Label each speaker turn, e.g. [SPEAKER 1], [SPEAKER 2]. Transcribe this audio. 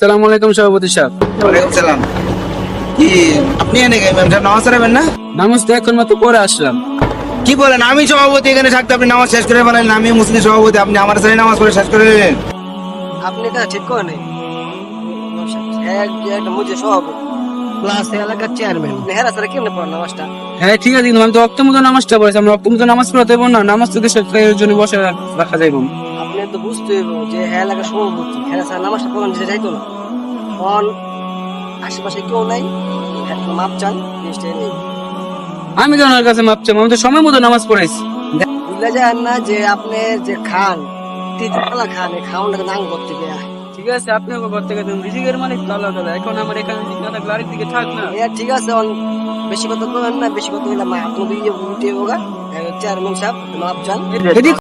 [SPEAKER 1] আসসালামু আলাইকুম সভাপতি সাহেব।
[SPEAKER 2] ওয়ালাইকুম সালাম। কি আপনি এনে নামাজ পড়াবেন না?
[SPEAKER 1] নামাজ তো এখন মাত্র পরে আসলাম।
[SPEAKER 2] কি বলেন, আমি সভাপতি এখানে থাকতে আপনি নামাজ শেষ করে ফেলেন? আমি মুসলিম সভাপতি, আপনি আমার সাথে নামাজ পড়ে শেষ করে দিলেন।
[SPEAKER 3] আপনি এটা ঠিক করে নেই। একটা মুজে সভাপতি প্লাস এলাকার চেয়ারম্যান হেরা স্যার কেমনে পড়ান নামাজটা?
[SPEAKER 1] হ্যাঁ ঠিক আছে, কিন্তু আমি তো অক্তমতো নামাজটা পড়েছি। আমরা অক্তমতো নামাজ পড়াতে পারবো না, নামাজ তো দেশের জন্য বসে রাখা যাইব।
[SPEAKER 3] আপনি তো বুঝতে হইব যে হ্যাঁ এলাকার সভাপতি হেরা স্যার নামাজটা পড়ান যেতে চাইতো না। তখন আশেপাশে কেউ নাই, একটা মাপ চান জিনিসটা নেই।
[SPEAKER 1] আমি তো ওনার কাছে মাপ চাই, আমি তো সময় মতো নামাজ পড়াইছি।
[SPEAKER 3] বুঝলে যায় না যে আপনি যে খান তিনবেলা খান, এই খাওয়ানটাকে নাম করতে গিয়ে
[SPEAKER 1] ঠিক আছে, আপনি ওকে ঘর থেকে দেন, রিজিকের মালিক তো আল্লাহ তাআলা। এখন আমার এখানে ঠিক না থাকলে আরেক দিকে থাক না।
[SPEAKER 3] ঠিক আছে। বেশি কথা বলবেন না, বেশি কথা হইলে মা আপনি দিয়ে উঠে হোগা চেয়ারম্যান সাহেব মাপ চান।
[SPEAKER 1] এদিক